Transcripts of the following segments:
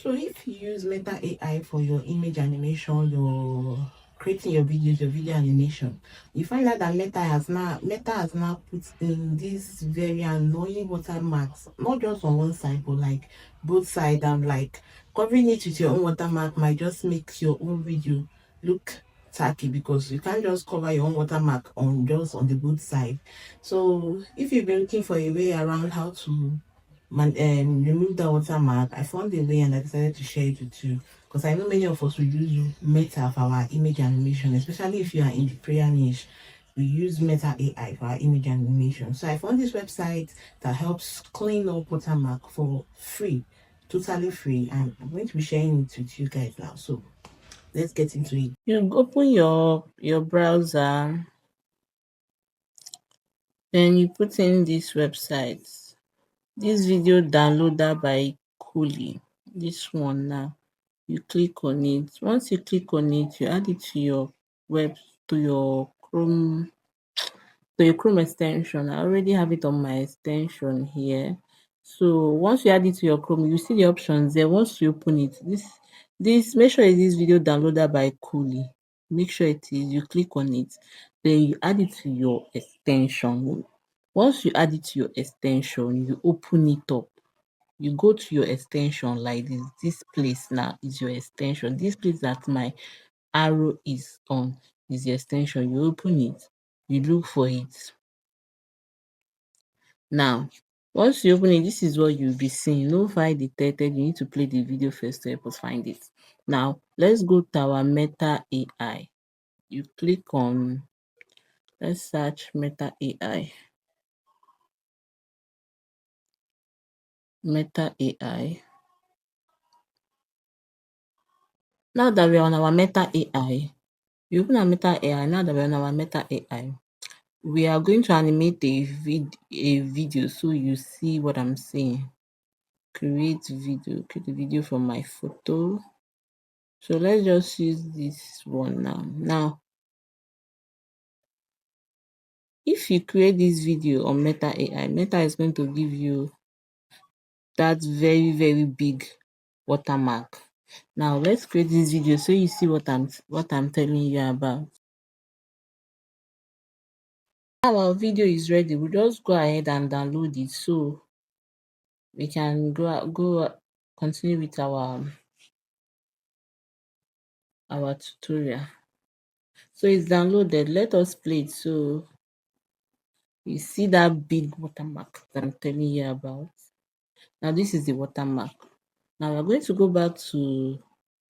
So if you use Meta AI for your image animation, your creating your videos, your video animation, you find out that Meta has now put in these very annoying watermarks, not just on one side, but like both sides, and like covering it with your own watermark might just make your own video look tacky, because you can't just cover your own watermark on just on the both side. So if you've been looking for a way around how to remove that watermark, I found a way and I decided to share it with you, because I know many of us will use Meta for our image animation, especially if you are in the prayer niche. We use Meta AI for our image animation. So I found this website that helps clean up watermark for free, totally free, and I'm going to be sharing it with you guys now. So let's get into it. You open your browser, then you put in this website. This video downloader by Cooley. This one now. You click on it. Once you click on it, you add it to your web to your Chrome extension. I already have it on my extension here. So once you add it to your Chrome, you see the options there. Once you open it, this make sure it is video downloaded by Cooley. Make sure it is. You click on it, then you add it to your extension. Once you add it to your extension, you open it up. You go to your extension like this. This place now is your extension. This place that my arrow is on is the extension. You open it, you look for it. Now, once you open it, this is what you'll be seeing. No file detected. You need to play the video first to help us find it. Now, let's go to our Meta AI. You click on, let's search Meta AI. Meta AI. Now that we're on our Meta AI, you open our Meta AI. Now that we're on our Meta AI, we are going to animate a video so you see what I'm saying. Create a video from my photo. So let's just use this one now. Now, if you create this video on Meta AI, Meta is going to give you that very, very big watermark. Now let's create this video so you see what I'm telling you about. Now our video is ready. We'll just go ahead and download it so we can continue with our tutorial. So it's downloaded. Let us play it. So you see that big watermark that I'm telling you about. Now this is the watermark. Now we're going to go back to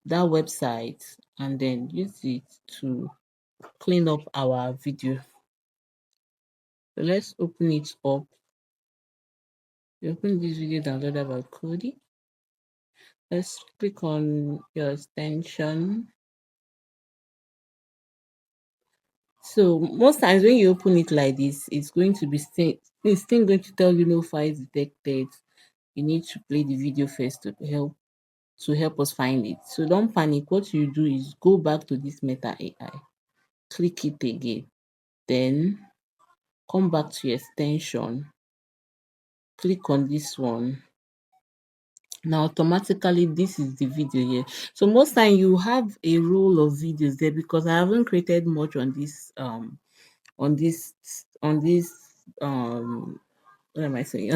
that website and then use it to clean up our video. So let's open it up. You open this video downloaded by Cody. Let's click on your extension. So most times when you open it like this, it's going to be it's still going to tell you no files detected. You need to play the video first to help us find it. So don't panic. What you do is go back to this Meta AI, click it again, then come back to your extension, click on this one. Now automatically this is the video here. So most time you have a roll of videos there because I haven't created much on this what am I saying?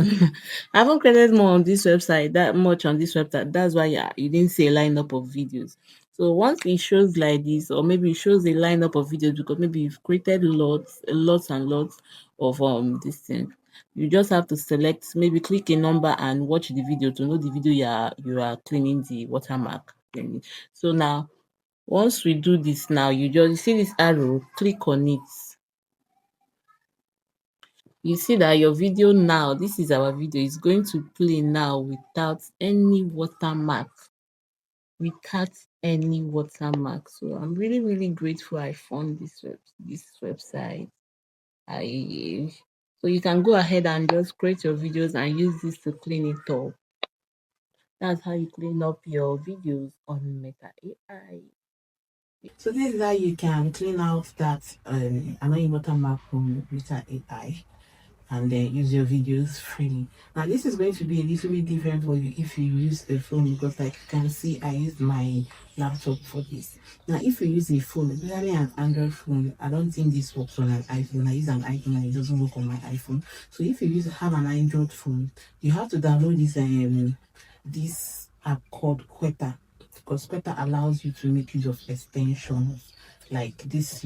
I haven't created more on this website, that much on this website. That's why you didn't see a lineup of videos. So once it shows like this, or maybe it shows a lineup of videos because maybe you've created lots and lots of this thing. You just have to select, maybe click a number and watch the video to know the video you are cleaning the watermark. So now once we do this now, you just see this arrow, click on it. You see that your video now, this is our video, is going to play now without any watermark. So I'm really, really grateful I found this website. So you can go ahead and just create your videos and use this to clean it up. That's how you clean up your videos on Meta AI. So this is how you can clean out that annoying watermark from Meta AI. and then use your videos freely. Now this is going to be a little bit different for you if you use a phone, because like you can see I used my laptop for this. Now if you use a phone, especially an Android phone, I don't think this works on an iPhone. I use an iPhone and it doesn't work on my iPhone. So if you have an Android phone, you have to download this app called Quetta, because Quetta allows you to make use of extensions like this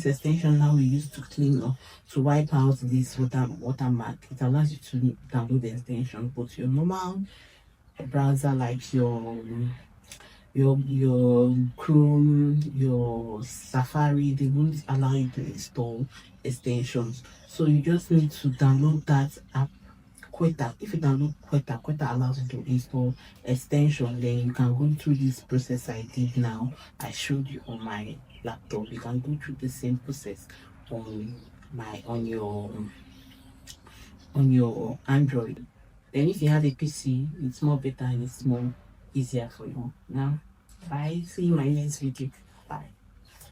extension now we use to clean or to wipe out this watermark. It allows you to download the extension, but your normal browser like your Chrome, your Safari, they won't allow you to install extensions. So you just need to download that app Quetta. If you download Quetta, Quetta allows you to install extension. Then you can go through this process I did now. I showed you on my laptop. You can go through the same process on my on your Android. Then if you have a PC, it's more better and it's more easier for you. Now, bye. See you in my next video. Bye.